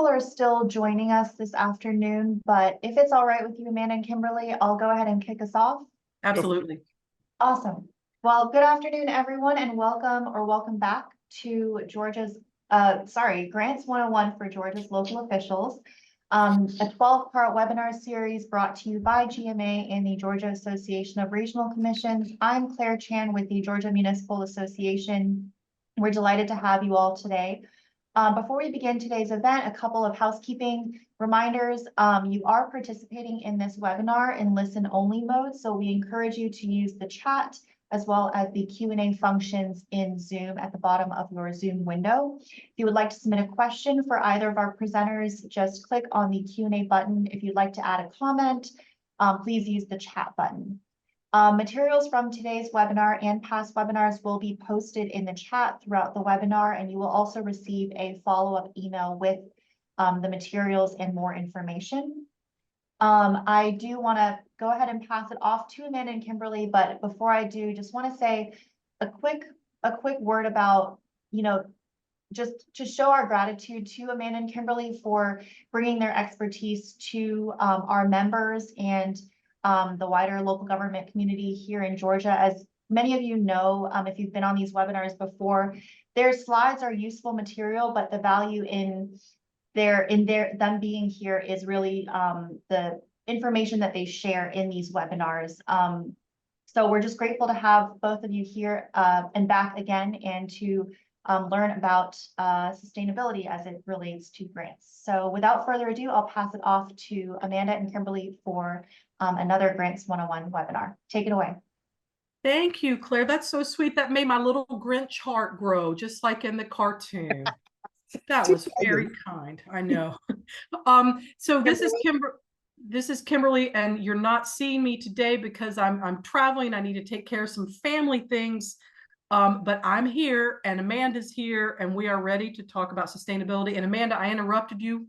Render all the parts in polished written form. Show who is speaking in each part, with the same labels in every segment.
Speaker 1: people are still joining us this afternoon, but if it's all right with you, Amanda and Kimberly, I'll go ahead and kick us off.
Speaker 2: Absolutely.
Speaker 1: Awesome. Well, good afternoon, everyone, and welcome back to Grants 101 for Georgia's local officials. A 12-part webinar series brought to you by GMA and the Georgia Association of Regional Commissions. I'm Claire Chan with the Georgia Municipal Association. We're delighted to have you all today. Before we begin today's event, a couple of housekeeping reminders. You are participating in this webinar in listen-only mode, so we encourage you to use the chat as well as the Q&A functions in Zoom at the bottom of your Zoom window. If you would like to submit a question for either of our presenters, just click on the Q&A button. If you'd like to add a comment, please use the chat button. Materials from today's webinar and past webinars will be posted in the chat throughout the webinar, and you will also receive a follow-up email with the materials and more information. I do want to go ahead and pass it off to Amanda and Kimberly, but before I do, just want to say a quick word about, just to show our gratitude to Amanda and Kimberly for bringing their expertise to our members and the wider local government community here in Georgia. As many of you know, if you've been on these webinars before, their slides are useful material, but the value in them being here is really the information that they share in these webinars. So we're just grateful to have both of you here and back again, and to learn about sustainability as it relates to grants. So without further ado, I'll pass it off to Amanda and Kimberly for another Grants 101 webinar. Take it away.
Speaker 2: Thank you, Claire. That's so sweet. That made my little Grinch heart grow, just like in the cartoon. That was very kind. I know. So this is Kimberly, and you're not seeing me today because I'm traveling. I need to take care of some family things. But I'm here and Amanda's here, and we are ready to talk about sustainability. And Amanda, I interrupted you.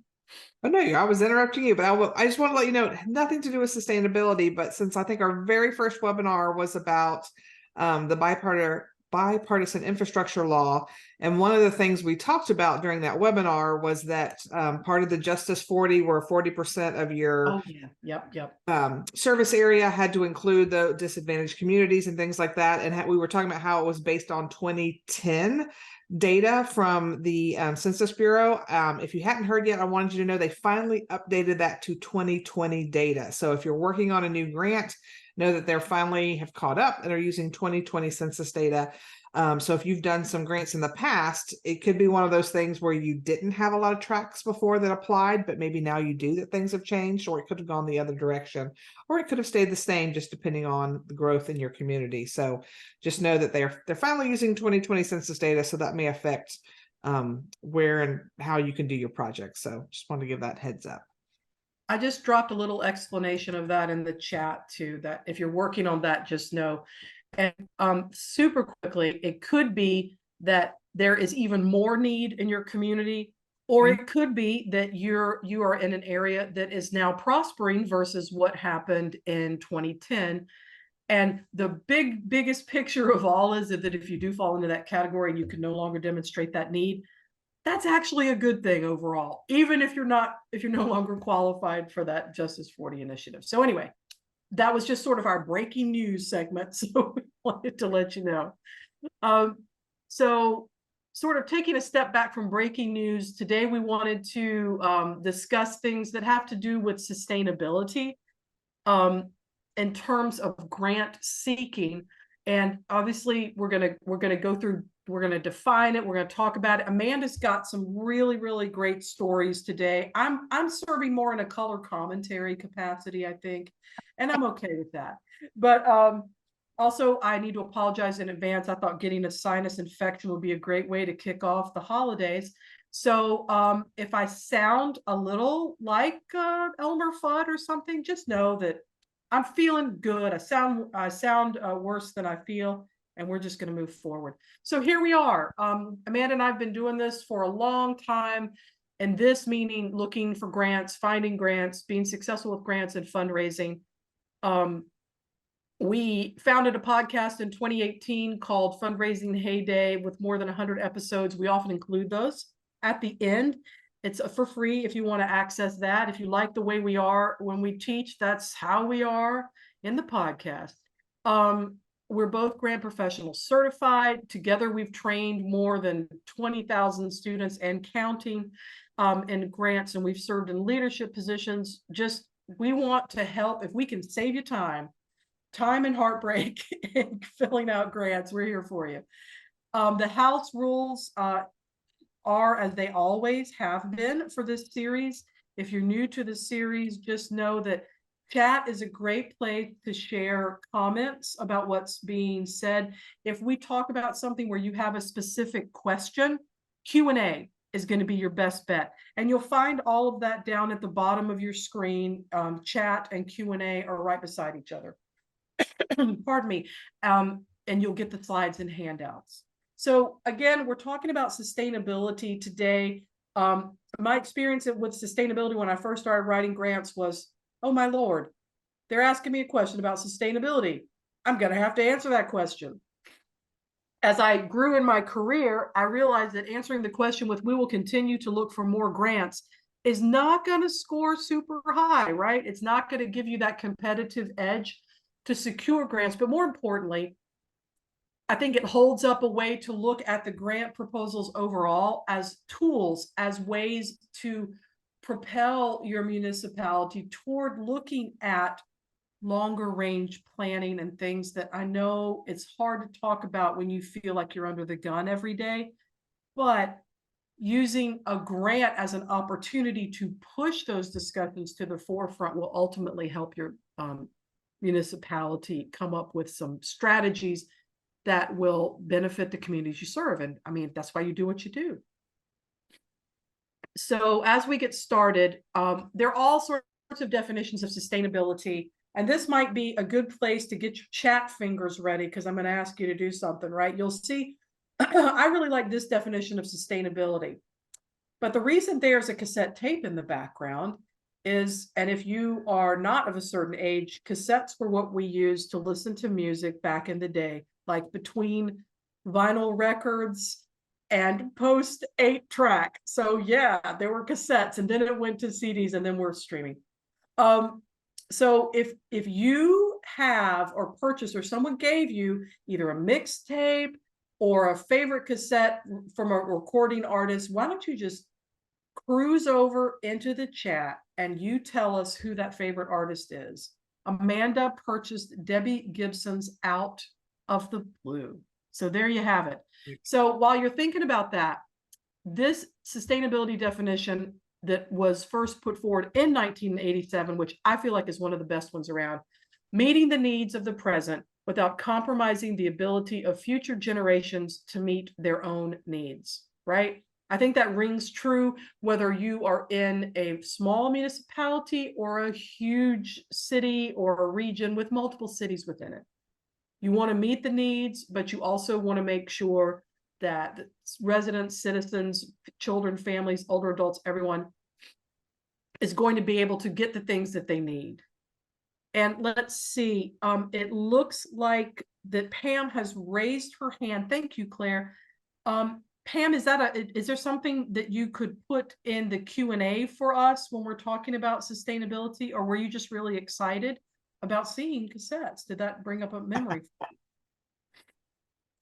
Speaker 3: Oh, no, I was interrupting you, but I just want to let you know, it had nothing to do with sustainability, but since I think our very first webinar was about the bipartisan infrastructure law, and one of the things we talked about during that webinar was that part of the Justice 40, where 40% of your service area had to include the disadvantaged communities and things like that. And we were talking about how it was based on 2010 data from the Census Bureau. If you hadn't heard yet, I wanted you to know they finally updated that to 2020 data. So if you're working on a new grant, know that they're finally have caught up and are using 2020 census data. So if you've done some grants in the past, it could be one of those things where you didn't have a lot of tracks before that applied, but maybe now you do, that things have changed, or it could have gone the other direction, or it could have stayed the same, just depending on the growth in your community. So just know that they're finally using 2020 census data, so that may affect where and how you can do your project. So just wanted to give that heads up.
Speaker 2: I just dropped a little explanation of that in the chat too, that if you're working on that, just know. And super quickly, it could be that there is even more need in your community, or it could be that you are in an area that is now prospering versus what happened in 2010. And the biggest picture of all is that if you do fall into that category and you can no longer demonstrate that need, that's actually a good thing overall, even if you're no longer qualified for that Justice 40 initiative. So anyway, that was just sort of our breaking news segment. So we wanted to let you know. So sort of taking a step back from breaking news, today we wanted to discuss things that have to do with sustainability in terms of grant seeking. And obviously we're gonna go through, we're gonna define it, we're gonna talk about it. Amanda's got some really great stories today. I'm serving more in a color commentary capacity, I think, and I'm okay with that. But also, I need to apologize in advance. I thought getting a sinus infection would be a great way to kick off the holidays. So if I sound a little like Elmer Fudd or something, just know that I'm feeling good. I sound worse than I feel, and we're just going to move forward. So here we are. Amanda and I have been doing this for a long time, and this meaning looking for grants, finding grants, being successful with grants and fundraising. We founded a podcast in 2018 called Fundraising Heyday with more than 100 episodes. We often include those at the end. It's for free if you want to access that. If you like the way we are when we teach, that's how we are in the podcast. We're both grant professionals certified. Together, we've trained more than 20,000 students and counting in grants, and we've served in leadership positions. Just, we want to help. If we can save you time and heartbreak in filling out grants, we're here for you. The house rules are as they always have been for this series. If you're new to the series, just know that chat is a great place to share comments about what's being said. If we talk about something where you have a specific question, Q&A is going to be your best bet. And you'll find all of that down at the bottom of your screen. Chat and Q&A are right beside each other. Pardon me. And you'll get the slides and handouts. So again, we're talking about sustainability today. My experience with sustainability when I first started writing grants was, oh my Lord, they're asking me a question about sustainability. I'm going to have to answer that question. As I grew in my career, I realized that answering the question with, we will continue to look for more grants, is not going to score super high, right? It's not going to give you that competitive edge to secure grants. But more importantly, I think it holds up a way to look at the grant proposals overall as tools, as ways to propel your municipality toward looking at longer range planning and things that I know it's hard to talk about when you feel like you're under the gun every day. But using a grant as an opportunity to push those discussions to the forefront will ultimately help your municipality come up with some strategies that will benefit the communities you serve. And I mean, that's why you do what you do. So as we get started, there are all sorts of definitions of sustainability. And this might be a good place to get your chat fingers ready, because I'm going to ask you to do something, right? You'll see, I really like this definition of sustainability. But the reason there's a cassette tape in the background is, and if you are not of a certain age, cassettes were what we used to listen to music back in the day, like between vinyl records and post 8-track. So yeah, there were cassettes, and then it went to CDs, and then we're streaming. So if you have or purchased, or someone gave you either a mixtape or a favorite cassette from a recording artist, why don't you just cruise over into the chat and you tell us who that favorite artist is. Amanda purchased Debbie Gibson's Out of the Blue. So there you have it. So while you're thinking about that, this sustainability definition that was first put forward in 1987, which I feel like is one of the best ones around, meeting the needs of the present without compromising the ability of future generations to meet their own needs, right? I think that rings true whether you are in a small municipality or a huge city or a region with multiple cities within it. You want to meet the needs, but you also want to make sure that residents, citizens, children, families, older adults, everyone is going to be able to get the things that they need. And let's see, it looks like that Pam has raised her hand. Thank you, Claire. Pam, is there something that you could put in the Q&A for us when we're talking about sustainability, or were you just really excited about seeing cassettes? Did that bring up a memory?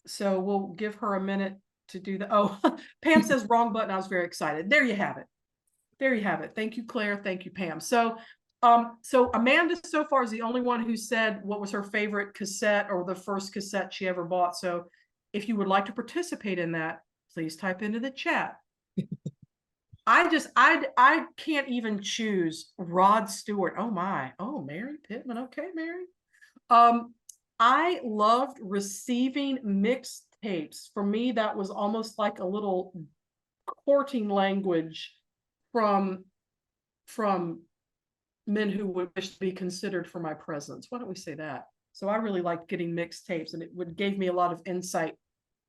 Speaker 2: So we'll give her a minute to do that. Oh, Pam says wrong button. I was very excited. There you have it. There you have it. Thank you, Claire. Thank you, Pam. So Amanda so far is the only one who said what was her favorite cassette or the first cassette she ever bought. So if you would like to participate in that, please type into the chat. I can't even choose Rod Stewart. Oh my. Oh, Mary Pittman. Okay, Mary. I loved receiving mixed tapes. For me, that was almost like a little courting language from men who would wish to be considered for my presence. Why don't we say that? So I really liked getting mixed tapes, and it gave me a lot of insight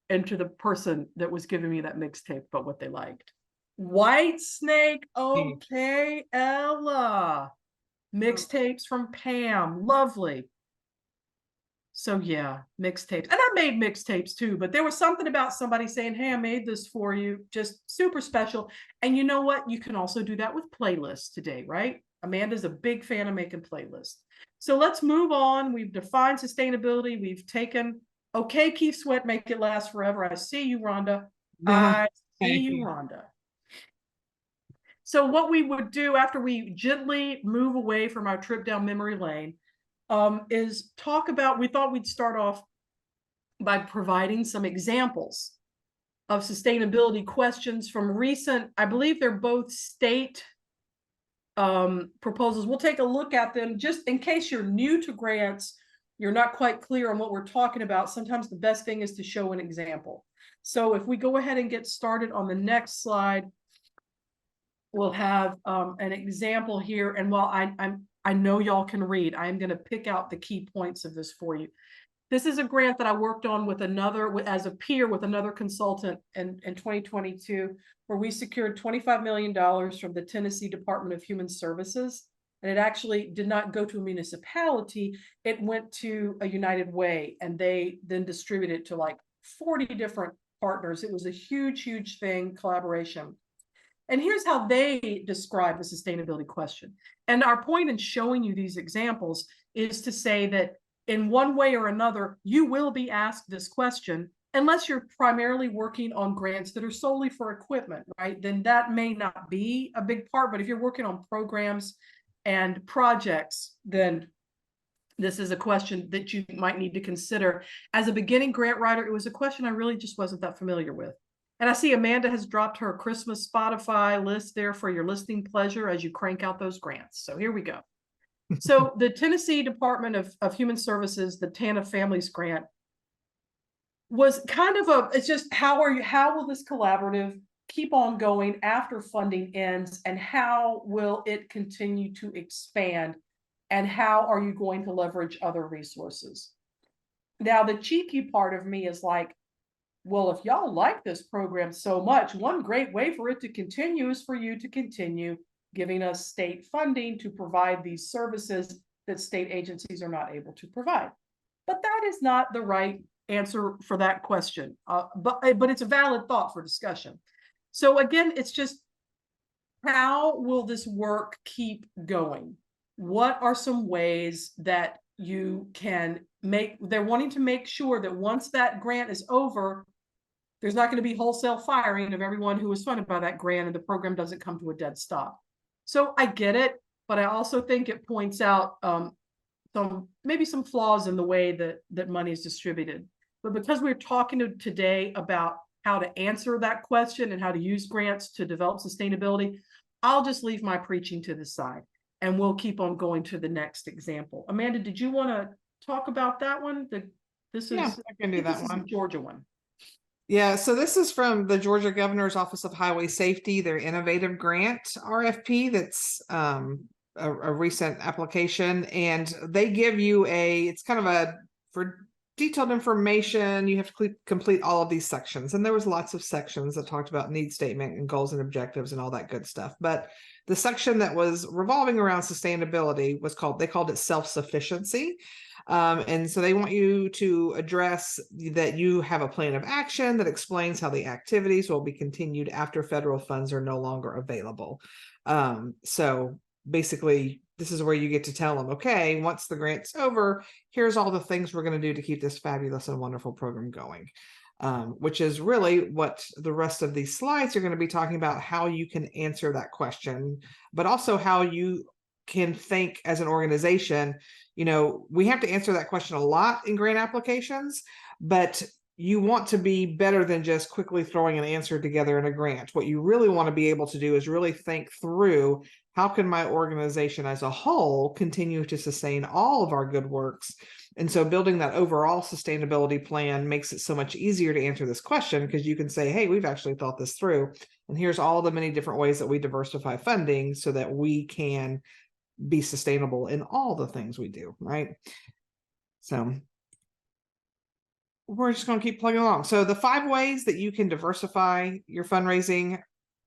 Speaker 2: into the person that was giving me that mixtape, but what they liked. White Snake. Okay, Ella. Mixtapes from Pam. Lovely. So yeah, mixtapes. And I made mixtapes too, but there was something about somebody saying, hey, I made this for you, just super special. And you know what? You can also do that with playlists today, right? Amanda's a big fan of making playlists. So let's move on. We've defined sustainability. We've taken, okay, Keith Sweat, make it last forever. I see you, Rhonda. I see
Speaker 3: Thank
Speaker 2: you,
Speaker 3: you.
Speaker 2: Rhonda. So what we would do after we gently move away from our trip down memory lane is talk about, we thought we'd start off by providing some examples of sustainability questions from recent, I believe they're both state proposals. We'll take a look at them just in case you're new to grants, you're not quite clear on what we're talking about. Sometimes the best thing is to show an example. So if we go ahead and get started on the next slide, we'll have an example here. And while I know y'all can read, I'm going to pick out the key points of this for you. This is a grant that I worked on with as a peer with another consultant in 2022, where we secured $25 million from the Tennessee Department of Human Services. And it actually did not go to a municipality. It went to a United Way, and they then distributed it to like 40 different partners. It was a huge, huge thing, collaboration. And here's how they describe the sustainability question. And our point in showing you these examples is to say that in one way or another, you will be asked this question, unless you're primarily working on grants that are solely for equipment, right? Then that may not be a big part. But if you're working on programs and projects, then this is a question that you might need to consider. As a beginning grant writer, it was a question I really just wasn't that familiar with. And I see Amanda has dropped her Christmas Spotify list there for your listening pleasure as you crank out those grants. So here we go. So the Tennessee Department of Human Services, the TANF Families Grant, was kind of it's just how will this collaborative keep on going after funding ends, and how will it continue to expand, and how are you going to leverage other resources? Now, the cheeky part of me is like, well, if y'all like this program so much, one great way for it to continue is for you to continue giving us state funding to provide these services that state agencies are not able to provide. But that is not the right answer for that question. But it's a valid thought for discussion. So again, it's just, how will this work keep going? What are some ways that you can they're wanting to make sure that once that grant is over, there's not going to be wholesale firing of everyone who was funded by that grant and the program doesn't come to a dead stop. So I get it, but I also think it points out maybe some flaws in the way that money is distributed. But because we're talking today about how to answer that question and how to use grants to develop sustainability, I'll just leave my preaching to the side and we'll keep on going to the next example. Amanda, did you want to talk about that one? I can do that one. Georgia one.
Speaker 3: Yeah, so this is from the Georgia Governor's Office of Highway Safety, their innovative grant RFP. That's a recent application, and they give you it's kind of for detailed information, you have to complete all of these sections. And there was lots of sections that talked about need statement and goals and objectives and all that good stuff. But the section that was revolving around sustainability they called it self-sufficiency. And so they want you to address that you have a plan of action that explains how the activities will be continued after federal funds are no longer available. So basically, this is where you get to tell them, okay, once the grant's over, here's all the things we're going to do to keep this fabulous and wonderful program going. Which is really what the rest of these slides are going to be talking about, how you can answer that question, but also how you can think as an organization. We have to answer that question a lot in grant applications, but you want to be better than just quickly throwing an answer together in a grant. What you really want to be able to do is really think through, how can my organization as a whole continue to sustain all of our good works? And so building that overall sustainability plan makes it so much easier to answer this question, because you can say, hey, we've actually thought this through, and here's all the many different ways that we diversify funding so that we can be sustainable in all the things we do, right? So we're just going to keep plugging along. So the 5 ways that you can diversify your fundraising,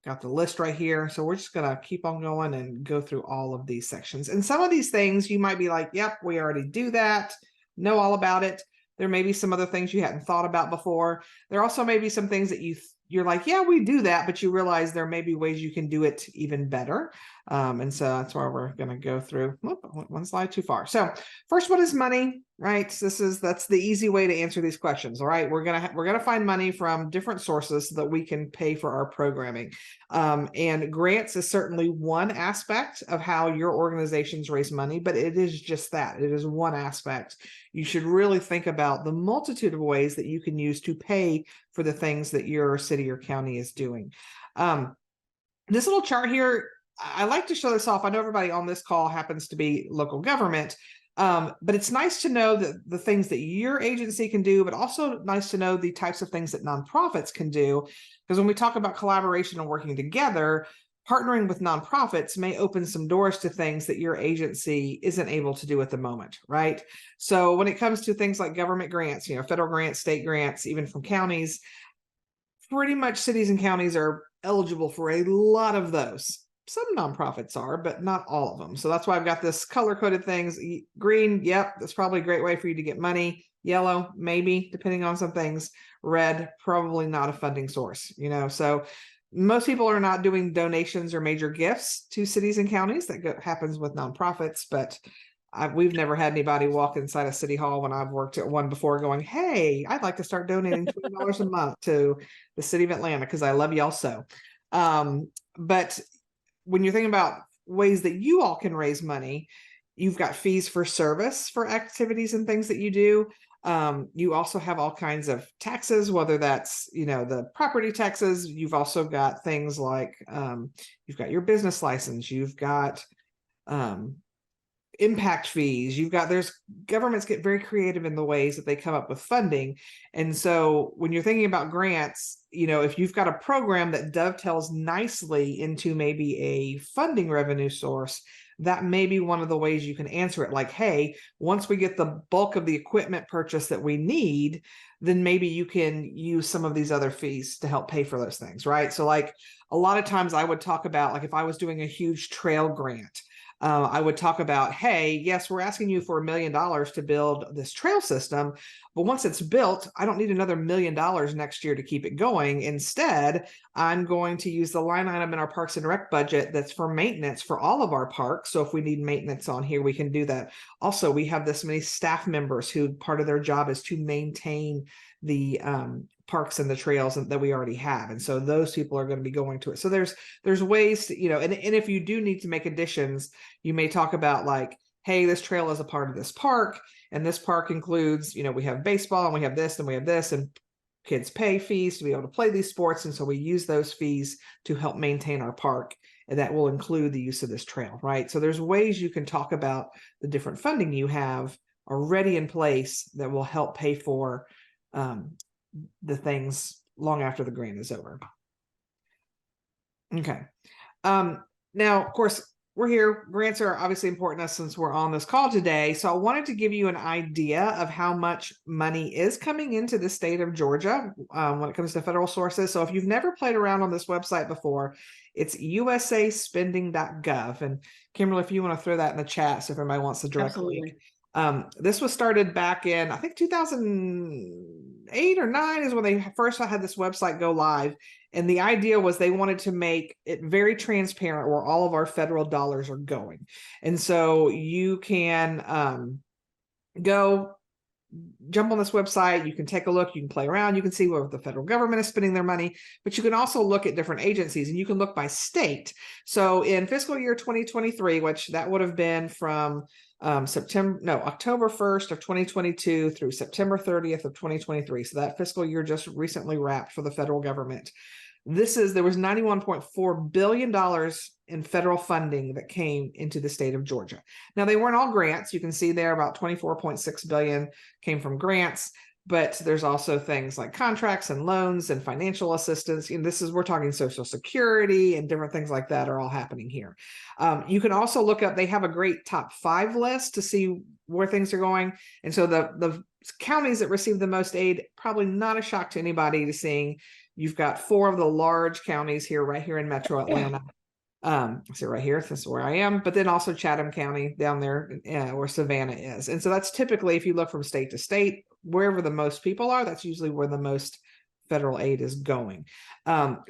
Speaker 3: got the list right here. So we're just going to keep on going and go through all of these sections. And some of these things you might be like, yep, we already do that. know all about it. There may be some other things you hadn't thought about before. There also may be some things that you're like, yeah, we do that, but you realize there may be ways you can do it even better. And so that's why we're going to go through. Whoop, I went one slide too far. So first one is money, right? That's the easy way to answer these questions. All right, we're gonna find money from different sources so that we can pay for our programming. And grants is certainly one aspect of how your organizations raise money, but it is just that. It is one aspect. You should really think about the multitude of ways that you can use to pay for the things that your city or county is doing. This little chart here, I like to show this off. I know everybody on this call happens to be local government, but it's nice to know that the things that your agency can do, but also nice to know the types of things that nonprofits can do. Because when we talk about collaboration and working together, partnering with nonprofits may open some doors to things that your agency isn't able to do at the moment, right? So when it comes to things like government grants, federal grants, state grants, even from counties, pretty much cities and counties are eligible for a lot of those. Some nonprofits are, but not all of them. So that's why I've got this color-coded things. Green, yep, that's probably a great way for you to get money. Yellow, maybe, depending on some things. Red, probably not a funding source, So most people are not doing donations or major gifts to cities and counties. That happens with nonprofits, but we've never had anybody walk inside a city hall when I've worked at one before going, hey, I'd like to start donating $20 a month to the city of Atlanta because I love y'all so. But when you're thinking about ways that you all can raise money, you've got fees for service for activities and things that you do. You also have all kinds of taxes, whether that's, the property taxes. You've also got things like, you've got your business license, you've got impact fees, there's governments get very creative in the ways that they come up with funding. And so when you're thinking about grants, if you've got a program that dovetails nicely into maybe a funding revenue source, that may be one of the ways you can answer it. Like, hey, once we get the bulk of the equipment purchase that we need, then maybe you can use some of these other fees to help pay for those things, right? So like a lot of times I would talk about, like if I was doing a huge trail grant, I would talk about, hey, yes, we're asking you for $1 million to build this trail system, but once it's built, I don't need another $1 million next year to keep it going. Instead, I'm going to use the line item in our Parks and Rec budget that's for maintenance for all of our parks. So if we need maintenance on here, we can do that. Also, we have this many staff members who part of their job is to maintain the parks and the trails that we already have. And so those people are going to be going to it. So there's ways to, and if you do need to make additions, you may talk about like, hey, this trail is a part of this park. And this park includes, we have baseball and we have this and we have this, and kids pay fees to be able to play these sports. And so we use those fees to help maintain our park. And that will include the use of this trail, right? So there's ways you can talk about the different funding you have already in place that will help pay for the things long after the grant is over. Okay. Now, of course, we're here. Grants are obviously important to us since we're on this call today. So I wanted to give you an idea of how much money is coming into the state of Georgia when it comes to federal sources. So if you've never played around on this website before, it's usaspending.gov. And Kimberly, if you want to throw that in the chat so if everybody wants the direct link. This was started back in, I think 2008 or 9 is when they first had this website go live. And the idea was they wanted to make it very transparent where all of our federal dollars are going. And so you can go jump on this website, you can take a look, you can play around, you can see where the federal government is spending their money, but you can also look at different agencies and you can look by state. So in fiscal year 2023, which that would have been from October 1st of 2022 through September 30th of 2023. So that fiscal year just recently wrapped for the federal government. There was $91.4 billion in federal funding that came into the state of Georgia. Now, they weren't all grants. You can see there about $24.6 billion came from grants, but there's also things like contracts and loans and financial assistance. And we're talking Social Security and different things like that are all happening here. You can also look up, they have a great top 5 list to see where things are going. And so the counties that receive the most aid, probably not a shock to anybody to seeing. You've got 4 of the large counties here, right here in Metro Atlanta. So right here, this is where I am, but then also Chatham County down there where Savannah is. And so that's typically, if you look from state to state, wherever the most people are, that's usually where the most federal aid is going.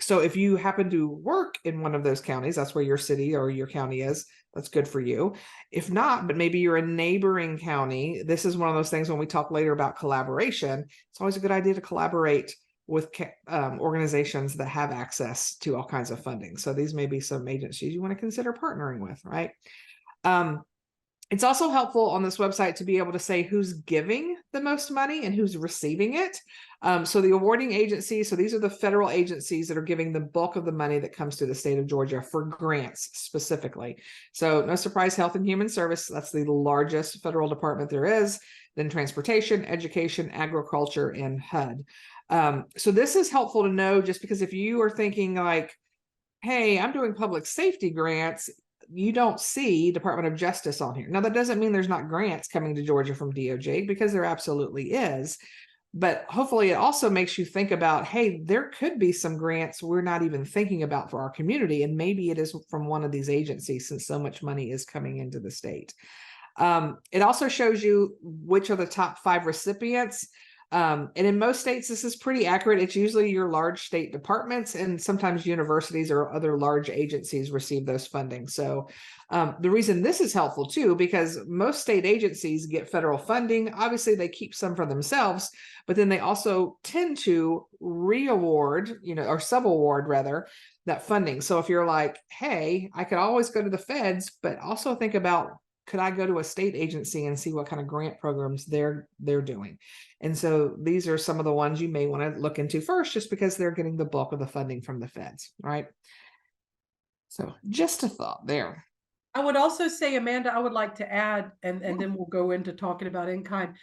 Speaker 3: So if you happen to work in one of those counties, that's where your city or your county is, that's good for you. If not, but maybe you're a neighboring county, this is one of those things when we talk later about collaboration, it's always a good idea to collaborate with organizations that have access to all kinds of funding. So these may be some agencies you want to consider partnering with, right? It's also helpful on this website to be able to say who's giving the most money and who's receiving it. So the awarding agencies, so these are the federal agencies that are giving the bulk of the money that comes to the state of Georgia for grants specifically. So no surprise, Health and Human Service, that's the largest federal department there is, then Transportation, Education, Agriculture, and HUD. So this is helpful to know, just because if you are thinking like, hey, I'm doing public safety grants, you don't see Department of Justice on here. Now, that doesn't mean there's not grants coming to Georgia from DOJ, because there absolutely is. But hopefully it also makes you think about, hey, there could be some grants we're not even thinking about for our community. And maybe it is from one of these agencies, since so much money is coming into the state. It also shows you which are the top 5 recipients. And in most states, this is pretty accurate. It's usually your large state departments, and sometimes universities or other large agencies receive those funding. So the reason this is helpful too, because most state agencies get federal funding. Obviously, they keep some for themselves, but then they also tend to re-award, or sub-award rather, that funding. So if you're like, hey, I could always go to the feds, but also think about, could I go to a state agency and see what kind of grant programs they're doing? And so these are some of the ones you may want to look into first, just because they're getting the bulk of the funding from the feds, right? So just a thought there.
Speaker 2: I would also say, Amanda, I would like to add, and then we'll go into talking about in-kind.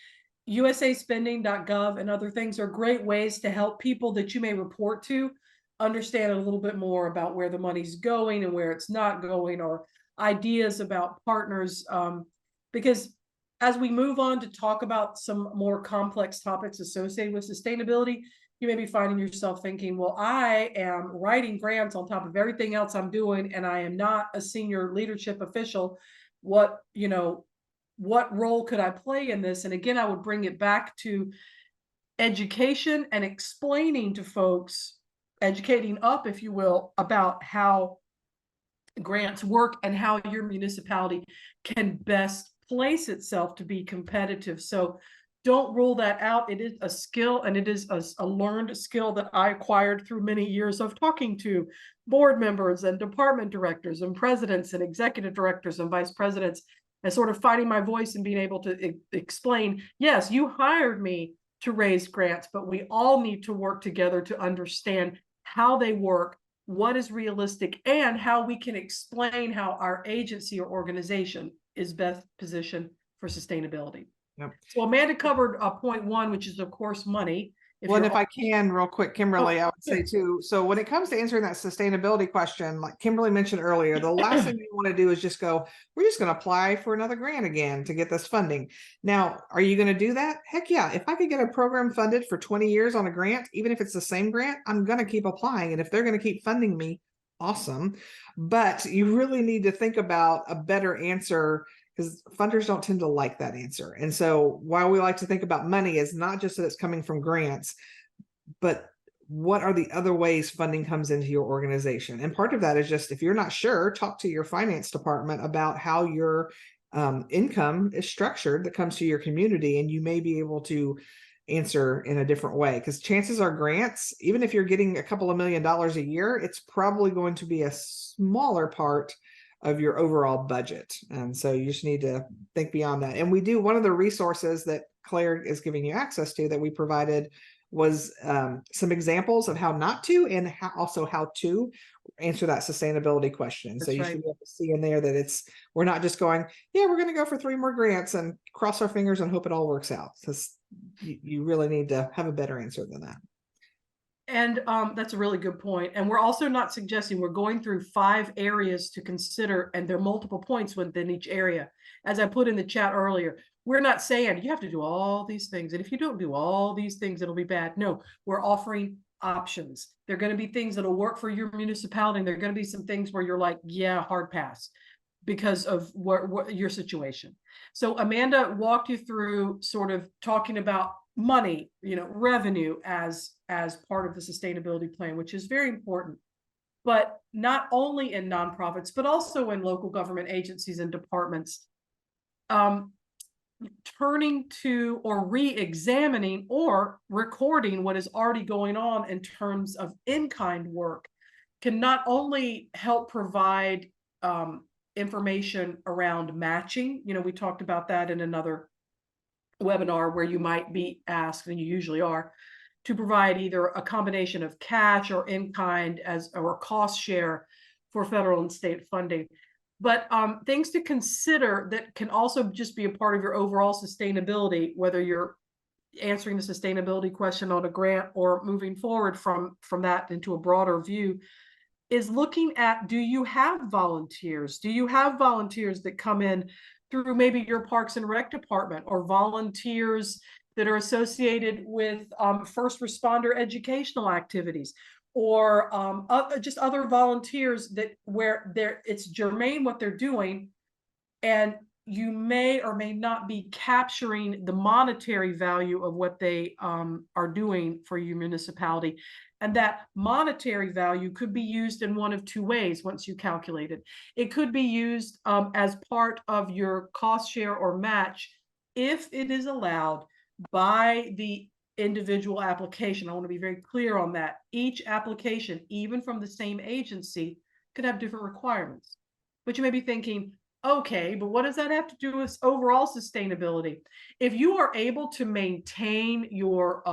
Speaker 2: USAspending.gov and other things are great ways to help people that you may report to understand a little bit more about where the money's going and where it's not going, or ideas about partners, because as we move on to talk about some more complex topics associated with sustainability, you may be finding yourself thinking, well, I am writing grants on top of everything else I'm doing, and I am not a senior leadership official. What role could I play in this? And again, I would bring it back to education and explaining to folks, educating up, if you will, about how grants work and how your municipality can best place itself to be competitive. So don't rule that out. It is a skill, and it is a learned skill that I acquired through many years of talking to board members and department directors and presidents and executive directors and vice presidents, and sort of finding my voice and being able to explain, yes, you hired me to raise grants, but we all need to work together to understand how they work, what is realistic, and how we can explain how our agency or organization is best positioned for sustainability.
Speaker 3: Yep.
Speaker 2: So Amanda covered point 1, which is of course money.
Speaker 3: If I can real quick, Kimberly, I would say too, so when it comes to answering that sustainability question, like Kimberly mentioned earlier, the last thing you want to do is just go, we're just going to apply for another grant again to get this funding. Now, are you going to do that? Heck yeah. If I could get a program funded for 20 years on a grant, even if it's the same grant, I'm going to keep applying. And if they're going to keep funding me, awesome. But you really need to think about a better answer, because funders don't tend to like that answer. And so while we like to think about money is not just that it's coming from grants, but what are the other ways funding comes into your organization? And part of that is just, if you're not sure, talk to your finance department about how your income is structured that comes to your community, and you may be able to answer in a different way, because chances are grants, even if you're getting a couple of $1 million a year, it's probably going to be a smaller part of your overall budget. And so you just need to think beyond that. And we do, one of the resources that Claire is giving you access to that we provided was some examples of how not to, and also how to answer that sustainability question. So you should be able to see in there that we're not just going, yeah, we're going to go for 3 more grants and cross our fingers and hope it all works out, because you really need to have a better answer than that.
Speaker 2: And that's a really good point. And we're also not suggesting, we're going through 5 areas to consider, and there are multiple points within each area. As I put in the chat earlier, we're not saying you have to do all these things, and if you don't do all these things, it'll be bad. No, we're offering options. They're going to be things that'll work for your municipality. And there are going to be some things where you're like, yeah, hard pass because of what your situation. So Amanda walked you through sort of talking about money, revenue as part of the sustainability plan, which is very important. But not only in nonprofits, but also in local government agencies and departments, turning to or re-examining or recording what is already going on in terms of in-kind work can not only help provide information around matching. We talked about that in another webinar where you might be asked, and you usually are, to provide either a combination of cash or in-kind or cost share for federal and state funding. But things to consider that can also just be a part of your overall sustainability, whether you're answering the sustainability question on a grant or moving forward from that into a broader view, is looking at, do you have volunteers? Do you have volunteers that come in through maybe your Parks and Rec department, or volunteers that are associated with first responder educational activities, or just other volunteers where it's germane what they're doing, and you may or may not be capturing the monetary value of what they are doing for your municipality. And that monetary value could be used in one of two ways once you calculate it. It could be used as part of your cost share or match if it is allowed by the individual application. I want to be very clear on that. Each application, even from the same agency, could have different requirements. But you may be thinking, okay, but what does that have to do with overall sustainability? If you are able to maintain your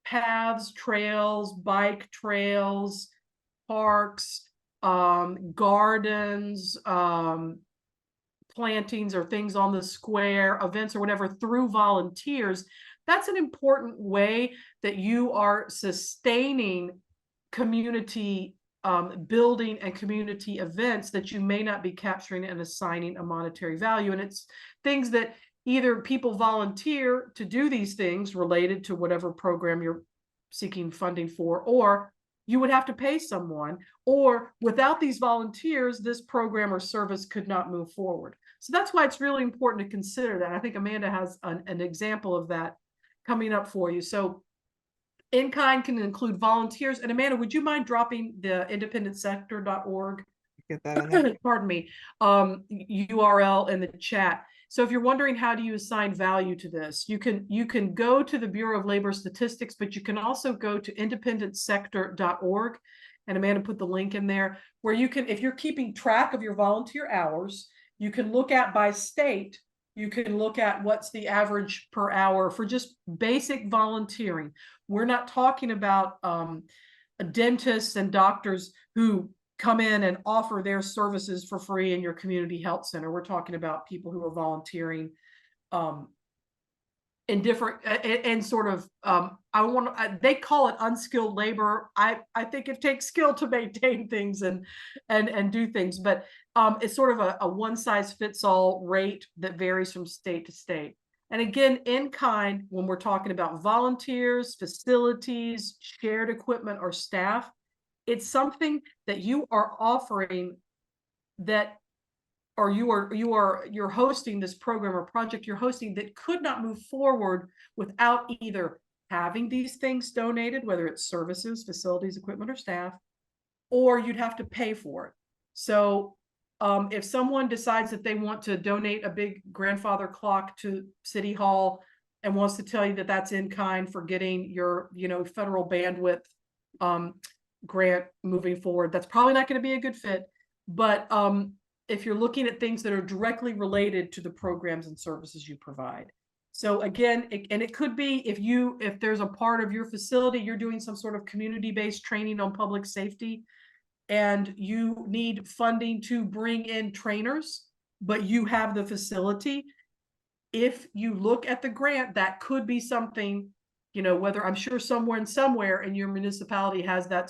Speaker 2: paths, trails, bike trails, parks, gardens, plantings or things on the square, events or whatever, through volunteers, that's an important way that you are sustaining community building and community events that you may not be capturing and assigning a monetary value. And it's things that either people volunteer to do these things related to whatever program you're seeking funding for, or you would have to pay someone, or without these volunteers, this program or service could not move forward. So that's why it's really important to consider that. I think Amanda has an example of that coming up for you. So in-kind can include volunteers. And Amanda, would you mind dropping the independentsector.org,
Speaker 3: Get that in there.
Speaker 2: pardon me, URL in the chat? So if you're wondering how do you assign value to this, you can go to the Bureau of Labor Statistics, but you can also go to independentsector.org. And Amanda put the link in there where you can, if you're keeping track of your volunteer hours, you can look at by state. You can look at what's the average per hour for just basic volunteering. We're not talking about dentists and doctors who come in and offer their services for free in your community health center. We're talking about people who are volunteering in different and sort of they call it unskilled labor. I think it takes skill to maintain things and do things, but it's sort of a one size fits all rate that varies from state to state. And again, in kind, when we're talking about volunteers, facilities, shared equipment, or staff, it's something that you are offering that, or you're hosting this program or project you're hosting that could not move forward without either having these things donated, whether it's services, facilities, equipment, or staff, or you'd have to pay for it. So if someone decides that they want to donate a big grandfather clock to City Hall and wants to tell you that that's in kind for getting your, federal bandwidth grant moving forward, that's probably not going to be a good fit. But if you're looking at things that are directly related to the programs and services you provide. So again, it could be if there's a part of your facility, you're doing some sort of community-based training on public safety, and you need funding to bring in trainers, but you have the facility. If you look at the grant, that could be something, whether I'm sure somewhere in your municipality has that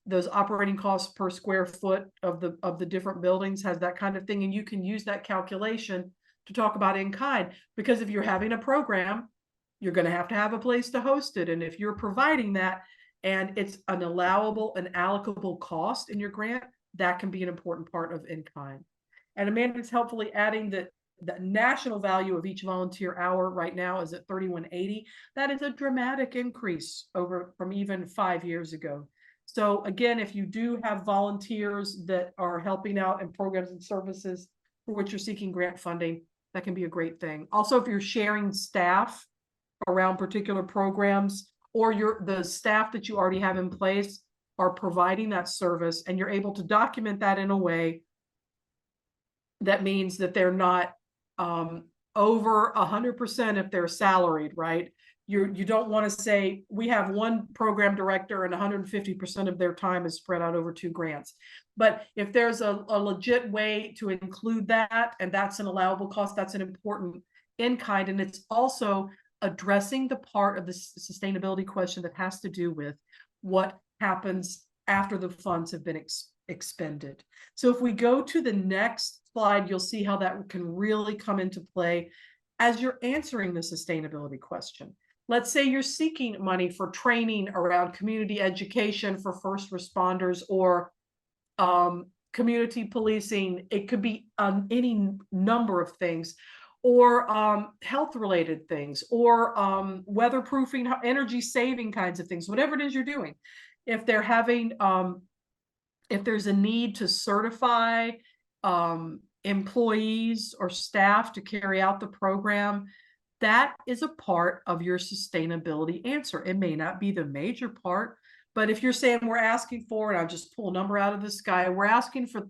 Speaker 2: those operating costs per square foot of the different buildings has that kind of thing. And you can use that calculation to talk about in kind, because if you're having a program you're going to have a place to host it. And if you're providing that and it's an allowable and allocable cost in your grant, that can be an important part of in-kind. And Amanda's helpfully adding that the national value of each volunteer hour right now is at $31.80. That is a dramatic increase over from even 5 years ago. So again, if you do have volunteers that are helping out in programs and services for which you're seeking grant funding, that can be a great thing. Also, if you're sharing staff around particular programs, or the staff that you already have in place are providing that service, and you're able to document that in a way that means that they're not over 100% if they're salaried, right? You don't want to say we have one program director and 150% of their time is spread out over 2 grants. But if there's a legit way to include that, and that's an allowable cost, that's an important in-kind. And it's also addressing the part of the sustainability question that has to do with what happens after the funds have been expended. So if we go to the next slide, you'll see how that can really come into play as you're answering the sustainability question. Let's say you're seeking money for training around community education for first responders, or community policing. It could be any number of things, or health related things, or weatherproofing, energy saving kinds of things, whatever it is you're doing. If they're having, if there's a need to certify employees or staff to carry out the program, that is a part of your sustainability answer. It may not be the major part, but if you're saying we're asking for, and I'll just pull a number out of the sky, we're asking for,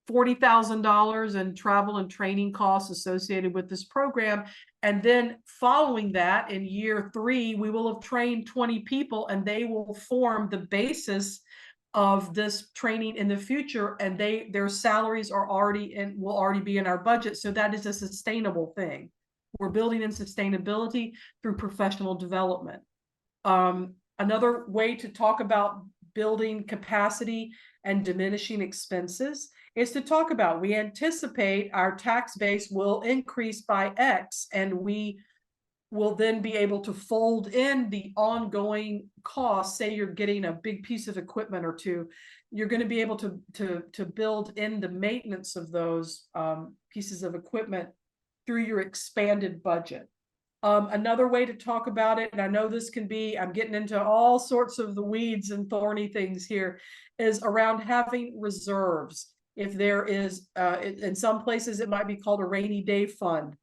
Speaker 2: $40,000 in travel and training costs associated with this program. And then following that, in year 3, we will have trained 20 people and they will form the basis of this training in the future. And their salaries are already will already be in our budget. So that is a sustainable thing. We're building in sustainability through professional development. Another way to talk about building capacity and diminishing expenses is to talk about, we anticipate our tax base will increase by X, and we will then be able to fold in the ongoing costs. Say you're getting a big piece of equipment or 2, you're going to be able to build in the maintenance of those pieces of equipment through your expanded budget. Another way to talk about it, and I know this can be, I'm getting into all sorts of the weeds and thorny things here, is around having reserves. If there is, in some places, it might be called a rainy day fund.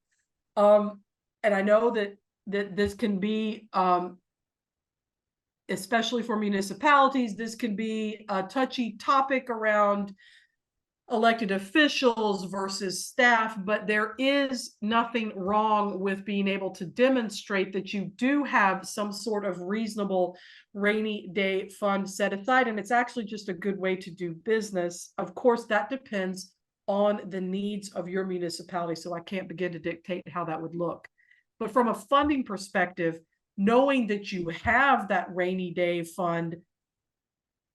Speaker 2: And I know that this can be, especially for municipalities, this can be a touchy topic around elected officials versus staff, but there is nothing wrong with being able to demonstrate that you do have some sort of reasonable rainy day fund set aside. And it's actually just a good way to do business. Of course, that depends on the needs of your municipality, so I can't begin to dictate how that would look. But from a funding perspective, knowing that you have that rainy day fund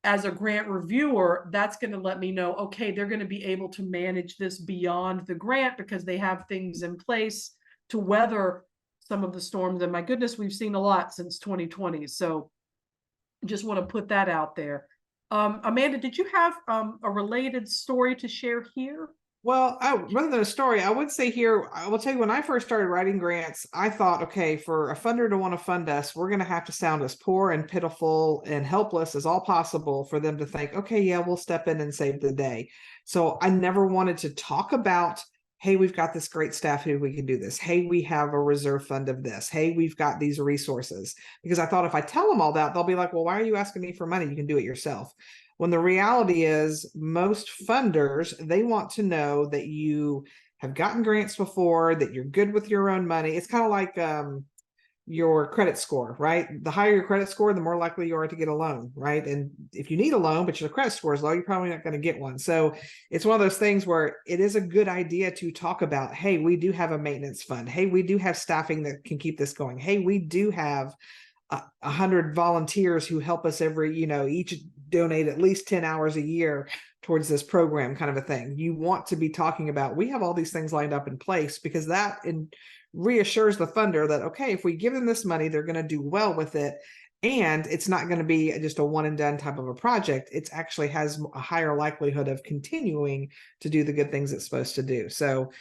Speaker 2: as a grant reviewer, that's going to let me know, okay, they're going to be able to manage this beyond the grant because they have things in place to weather some of the storms. And my goodness, we've seen a lot since 2020. So just want to put that out there. Amanda, did you have a related story to share here?
Speaker 3: Well, rather than a story, I would say here, I will tell you, when I first started writing grants, I thought, okay, for a funder to want to fund us, we're going to have to sound as poor and pitiful and helpless as all possible for them to think, okay, yeah, we'll step in and save the day. So I never wanted to talk about, hey, we've got this great staff who we can do this. Hey, we have a reserve fund of this. Hey, we've got these resources. Because I thought if I tell them all that, they'll be like, well, why are you asking me for money? You can do it yourself. When the reality is, most funders, they want to know that you have gotten grants before, that you're good with your own money. It's kind of like your credit score, right? The higher your credit score, the more likely you are to get a loan, right? And if you need a loan, but your credit score is low, you're probably not going to get one. So it's one of those things where it is a good idea to talk about, hey, we do have a maintenance fund. Hey, we do have staffing that can keep this going. Hey, we do have 100 volunteers who help us every, each donate at least 10 hours a year towards this program, kind of a thing. You want to be talking about, we have all these things lined up in place, because that reassures the funder that, okay, if we give them this money, they're going to do well with it. And it's not going to be just a one and done type of a project. It actually has a higher likelihood of continuing to do the good things it's supposed to do. So,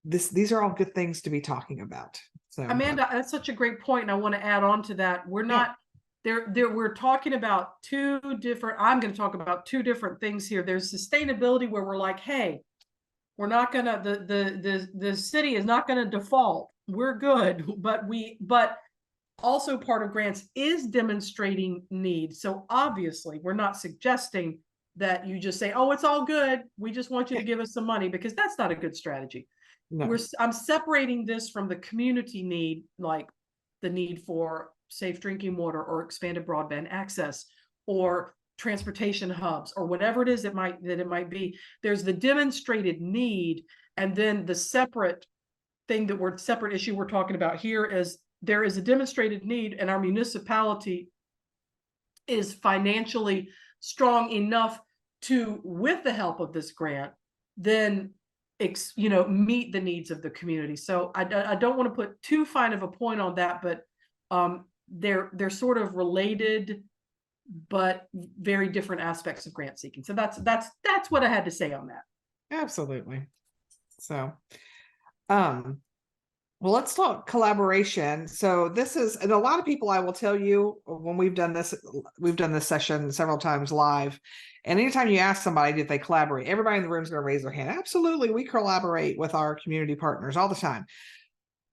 Speaker 3: these are all good things to be talking about. So
Speaker 2: Amanda, that's such a great point, and I want to add on to that. We're not we're talking about I'm going to talk about two different things here. There's sustainability, where we're like, hey, we're not gonna the city is not gonna default. We're good, but also part of grants is demonstrating need. So obviously we're not suggesting that you just say, oh, it's all good, we just want you to give us some money, because that's not a good strategy.
Speaker 3: no.
Speaker 2: I'm separating this from the community need, like the need for safe drinking water or expanded broadband access or transportation hubs or whatever it is it might be. There's the demonstrated need, and then the separate issue we're talking about here is there is a demonstrated need, and our municipality is financially strong enough to, with the help of this grant, then meet the needs of the community. So I don't want to put too fine of a point on that, but they're sort of related, but very different aspects of grant seeking. So that's what I had to say on that.
Speaker 3: Absolutely. So, well, let's talk collaboration. So this is, and a lot of people, I will tell you, when we've done this session several times live, and anytime you ask somebody, did they collaborate? Everybody in the room is going to raise their hand. Absolutely. We collaborate with our community partners all the time.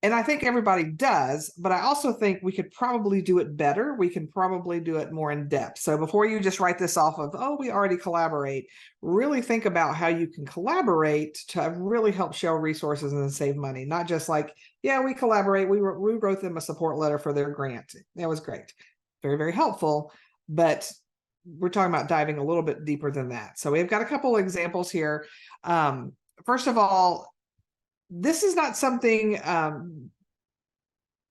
Speaker 3: And I think everybody does, but I also think we could probably do it better. We can probably do it more in depth. So before you just write this off of, oh, we already collaborate, really think about how you can collaborate to really help share resources and save money. Not just like, yeah, we collaborate. We wrote them a support letter for their grant. That was great. Very, very helpful. But we're talking about diving a little bit deeper than that. So we've got a couple of examples here. First of all, this is not something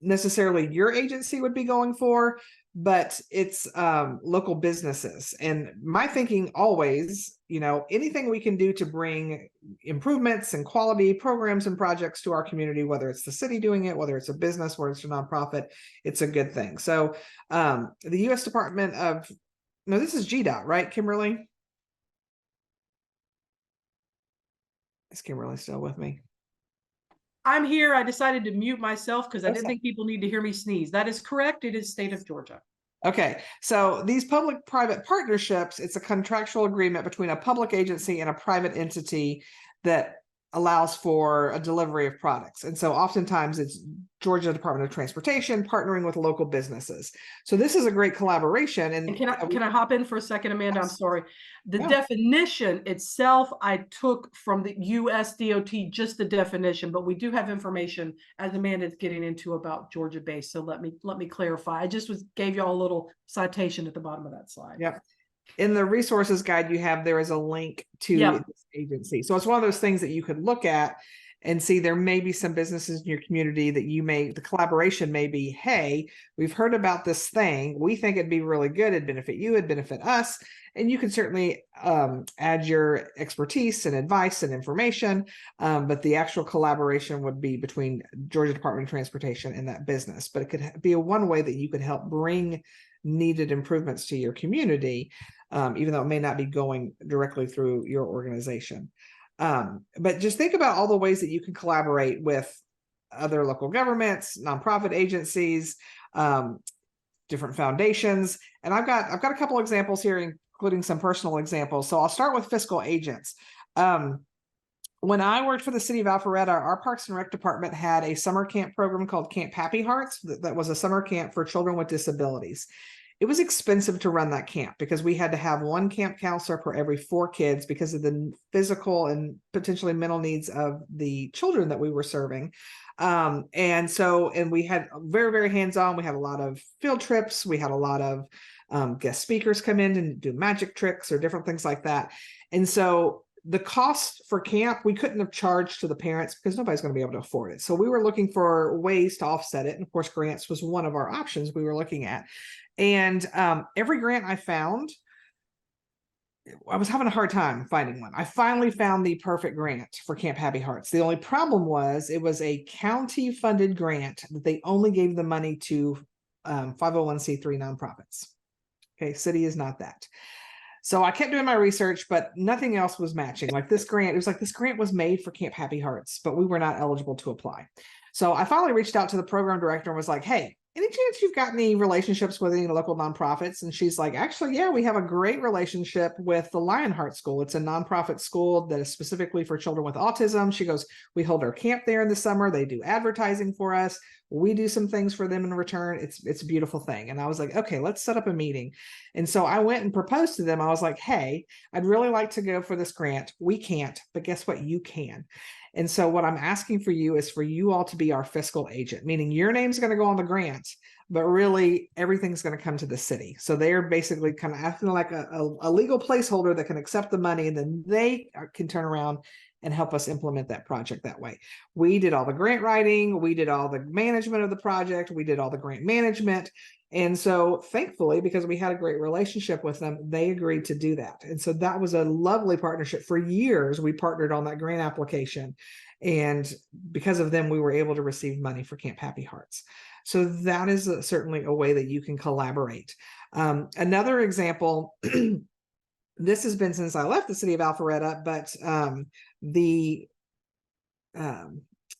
Speaker 3: necessarily your agency would be going for, but it's local businesses. And my thinking always, anything we can do to bring improvements and quality programs and projects to our community, whether it's the city doing it, whether it's a business, whether it's a nonprofit, it's a good thing. So the U.S. Department of, no, this is GDOT, right, Kimberly? Is Kimberly still with me?
Speaker 2: I'm here. I decided to mute myself because I didn't think people need to hear me sneeze. That is correct. It is state of Georgia.
Speaker 3: Okay, so these public-private partnerships, it's a contractual agreement between a public agency and a private entity that allows for a delivery of products. And so oftentimes it's Georgia Department of Transportation partnering with local businesses. So this is a great collaboration. And
Speaker 2: can I hop in for a second, Amanda?
Speaker 3: Yes.
Speaker 2: I'm sorry. The definition itself, I took from the US DOT, just the definition, but we do have information as Amanda's getting into about Georgia based. So let me clarify. I just gave you all a little citation at the bottom of that slide.
Speaker 3: Yep. In the resources guide there is a link to this agency. So it's one of those things that you could look at and see there may be some businesses in your community that the collaboration may be, hey, we've heard about this thing. We think it'd be really good. It'd benefit you, it'd benefit us. And you can certainly add your expertise and advice and information. But the actual collaboration would be between Georgia Department of Transportation and that business. But it could be one way that you could help bring needed improvements to your community, even though it may not be going directly through your organization. But just think about all the ways that you can collaborate with other local governments, nonprofit agencies, different foundations. And I've got a couple examples here, including some personal examples. So I'll start with fiscal agents. When I worked for the city of Alpharetta, our Parks and Rec department had a summer camp program called Camp Happy Hearts. That was a summer camp for children with disabilities. It was expensive to run that camp because we had to have one camp counselor for every 4 kids because of the physical and potentially mental needs of the children that we were serving. And we had very, very hands-on. We had a lot of field trips. We had a lot of guest speakers come in and do magic tricks or different things like that. And so the cost for camp, we couldn't have charged to the parents because nobody's going to be able to afford it. So we were looking for ways to offset it. And of course, grants was one of our options we were looking at. And every grant I found I was having a hard time finding one. I finally found the perfect grant for Camp Happy Hearts. The only problem was it was a county funded grant that they only gave the money to 501c3 nonprofits. Okay, city is not that. So I kept doing my research, but nothing else was matching. Like this grant, it was like this grant was made for Camp Happy Hearts, but we were not eligible to apply. So I finally reached out to the program director and was like, hey, any chance you've got any relationships with any local nonprofits? And she's like, actually, yeah, we have a great relationship with the Lionheart School. It's a nonprofit school that is specifically for children with autism. She goes, we hold our camp there in the summer. They do advertising for us. We do some things for them in return. It's a beautiful thing. And I was like, okay, let's set up a meeting. And so I went and proposed to them. I was like, hey, I'd really like to go for this grant. We can't, but guess what? You can. And so what I'm asking for you is for you all to be our fiscal agent, meaning your name's going to go on the grant, but really everything's going to come to the city. So they're basically kind of acting like a legal placeholder that can accept the money, and then they can turn around and help us implement that project that way. We did all the grant writing. We did all the management of the project. We did all the grant management. And so thankfully, because we had a great relationship with them, they agreed to do that. And so that was a lovely partnership. For years, we partnered on that grant application. And because of them, we were able to receive money for Camp Happy Hearts. So that is certainly a way that you can collaborate. Another example, this has been since I left the city of Alpharetta, but the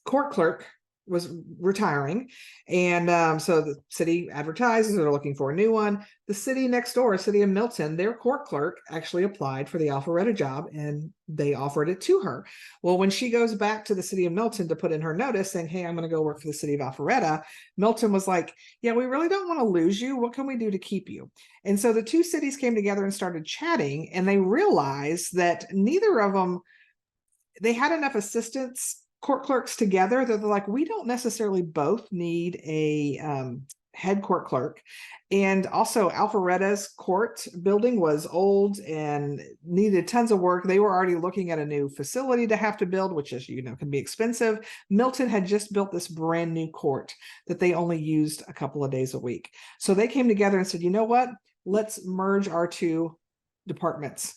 Speaker 3: court clerk was retiring, and so the city advertises they're looking for a new one. The city next door, city of Milton, their court clerk actually applied for the Alpharetta job, and they offered it to her. Well, when she goes back to the city of Milton to put in her notice saying, hey, I'm going to go work for the city of Alpharetta, Milton was like, yeah, we really don't want to lose you. What can we do to keep you? And so the two cities came together and started chatting, and they realized that neither of them, they had enough assistants court clerks together that they're like, we don't necessarily both need a head court clerk. And also Alpharetta's court building was old and needed tons of work. They were already looking at a new facility to have to build, which is, can be expensive. Milton had just built this brand new court that they only used a couple of days a week. So they came together and said, you know what, let's merge our two departments.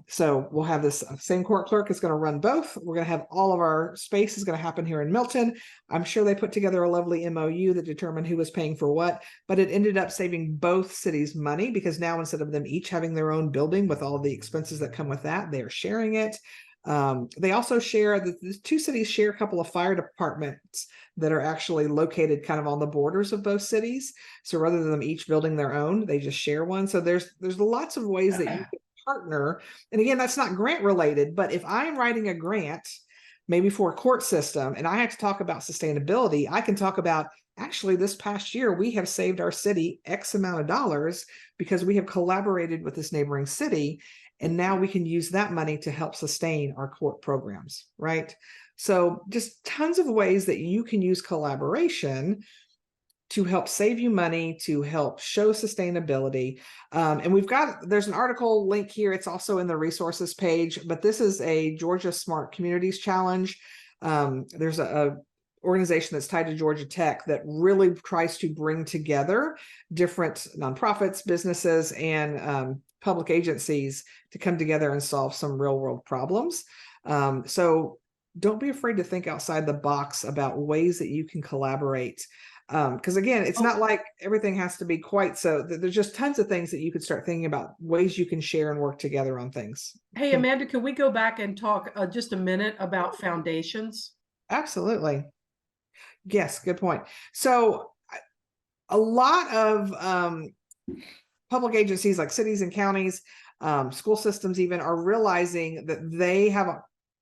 Speaker 3: So we'll have this same court clerk is going to run both. We're going to have all of our space is going to happen here in Milton. I'm sure they put together a lovely MOU that determined who was paying for what, but it ended up saving both cities money because now instead of them each having their own building with all the expenses that come with that, they are sharing it. They also share the two cities share a couple of fire departments that are actually located kind of on the borders of both cities. So rather than them each building their own, they just share one. So there's lots of ways that you can partner. And again, that's not grant related, but if I'm writing a grant, maybe for a court system, and I have to talk about sustainability, I can talk about actually this past year, we have saved our city X amount of dollars because we have collaborated with this neighboring city. And now we can use that money to help sustain our court programs, right? So just tons of ways that you can use collaboration to help save you money, to help show sustainability. And there's an article link here. It's also in the resources page, but this is a Georgia Smart Communities Challenge. There's a organization that's tied to Georgia Tech that really tries to bring together different nonprofits, businesses, and public agencies to come together and solve some real world problems. So don't be afraid to think outside the box about ways that you can collaborate. Because again, it's not like everything has to be quite so. There's just tons of things that you could start thinking about, ways you can share and work together on things.
Speaker 2: Hey, Amanda, can we go back and talk just a minute about foundations?
Speaker 3: Absolutely. Yes, good point. So a lot of public agencies like cities and counties, school systems even are realizing that they have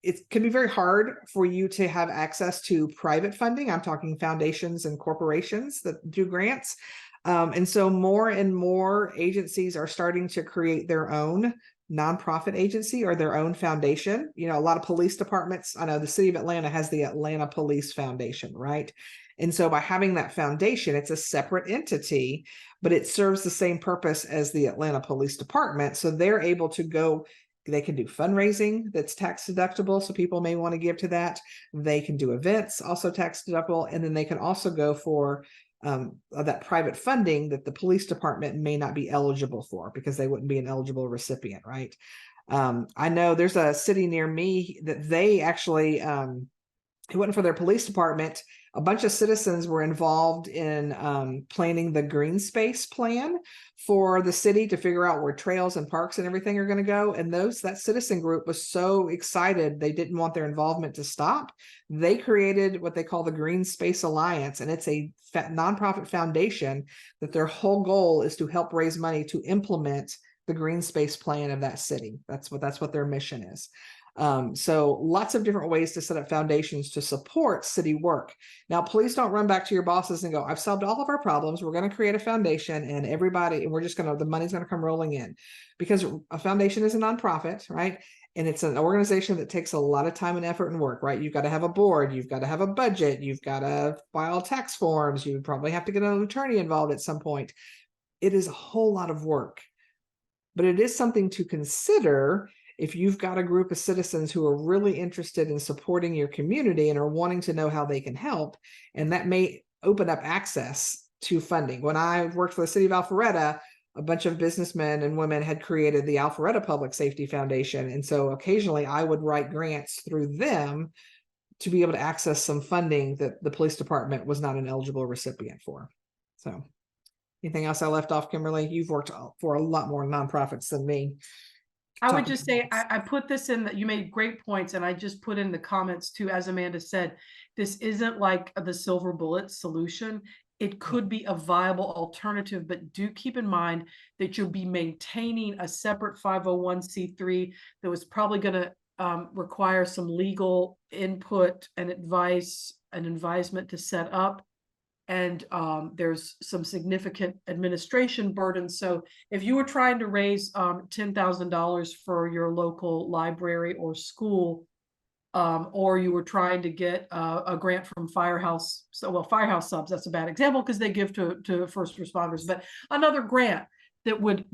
Speaker 3: it can be very hard for you to have access to private funding. I'm talking foundations and corporations that do grants. And so more and more agencies are starting to create their own nonprofit agency or their own foundation. A lot of police departments, I know the city of Atlanta has the Atlanta Police Foundation, right? And so by having that foundation, it's a separate entity, but it serves the same purpose as the Atlanta Police Department. So they're able to go, they can do fundraising that's tax deductible. So people may want to give to that. They can do events, also tax deductible. And then they can also go for of that private funding that the police department may not be eligible for because they wouldn't be an eligible recipient, right? I know there's a city near me that they actually, it wasn't for their police department. A bunch of citizens were involved in planning the green space plan for the city to figure out where trails and parks and everything are going to go. And that citizen group was so excited, they didn't want their involvement to stop. They created what they call the Green Space Alliance, and it's a nonprofit foundation that their whole goal is to help raise money to implement the green space plan of that city. That's what their mission is. So lots of different ways to set up foundations to support city work. Now, please don't run back to your bosses and go, I've solved all of our problems. We're going to create a foundation and we're just going to, the money's going to come rolling in, because a foundation is a nonprofit, right? And it's an organization that takes a lot of time and effort and work, right? You've got to have a board, you've got to have a budget, you've got to file tax forms, you would probably have to get an attorney involved at some point. It is a whole lot of work, but it is something to consider if you've got a group of citizens who are really interested in supporting your community and are wanting to know how they can help. And that may open up access to funding. When I worked for the city of Alpharetta, a bunch of businessmen and women had created the Alpharetta Public Safety Foundation. And so occasionally I would write grants through them to be able to access some funding that the police department was not an eligible recipient for. So anything else I left off, Kimberly? You've worked for a lot more nonprofits than me.
Speaker 2: I would just say, I put this in that you made great points, and I just put in the comments too, as Amanda said, this isn't like the silver bullet solution. It could be a viable alternative, but do keep in mind that you'll be maintaining a separate 501c3 that was probably going to require some legal input and advice and advisement to set up. And there's some significant administration burden. So if you were trying to raise $10,000 for your local library or school, or you were trying to get a grant from Firehouse, Firehouse Subs, that's a bad example because they give to first responders, but another grant that would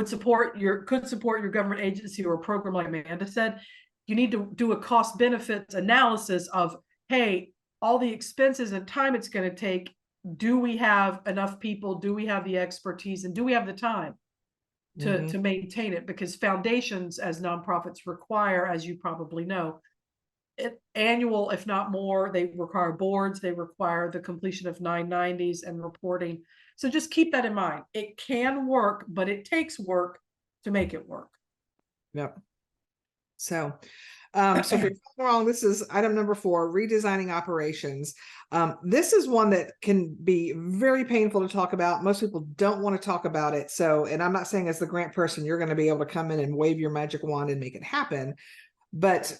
Speaker 2: support could support your government agency or a program, like Amanda said, you need to do a cost benefits analysis of, hey, all the expenses and time it's going to take. Do we have enough people? Do we have the expertise? And do we have the time to maintain it? Because foundations, as nonprofits, require, as you probably know, annual, if not more. They require boards. They require the completion of 990s and reporting. So just keep that in mind. It can work, but it takes work to make it work.
Speaker 3: Yep. So if you're wrong, this is item number 4, redesigning operations. This is one that can be very painful to talk about. Most people don't want to talk about it. So, and I'm not saying as the grant person, you're going to be able to come in and wave your magic wand and make it happen. But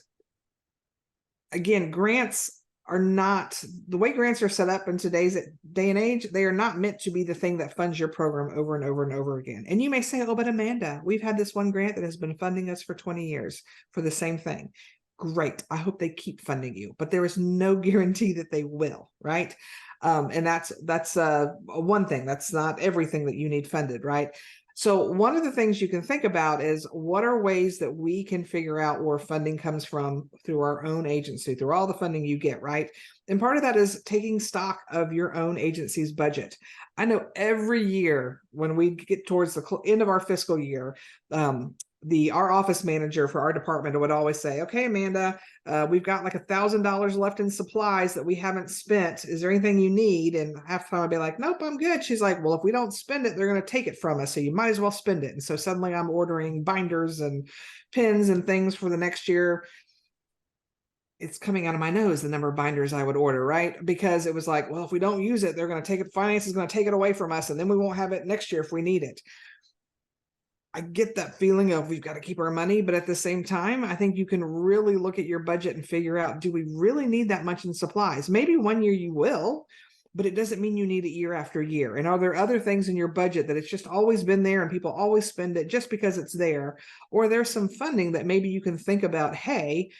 Speaker 3: again, grants are not, the way grants are set up in today's day and age, they are not meant to be the thing that funds your program over and over and over again. And you may say, oh, but Amanda, we've had this one grant that has been funding us for 20 years for the same thing. Great. I hope they keep funding you, but there is no guarantee that they will, right? And that's one thing. That's not everything that you need funded, right? So one of the things you can think about is, what are ways that we can figure out where funding comes from through our own agency, through all the funding you get, right? And part of that is taking stock of your own agency's budget. I know every year when we get towards the end of our fiscal year, our office manager for our department would always say, okay, Amanda, we've got like $1,000 left in supplies that we haven't spent. Is there anything you need? And half the time I'd be like, nope, I'm good. She's like, well, if we don't spend it, they're going to take it from us. So you might as well spend it. And so suddenly I'm ordering binders and pens and things for the next year. It's coming out of my nose, the number of binders I would order, right? Because it was like, well, if we don't use it, they're going to take it. Finance is going to take it away from us. And then we won't have it next year if we need it. I get that feeling of we've got to keep our money, but at the same time, I think you can really look at your budget and figure out, do we really need that much in supplies? Maybe one year you will, but it doesn't mean you need it year after year. And are there other things in your budget that it's just always been there and people always spend it just because it's there? Or there's some funding that maybe you can think about, hey,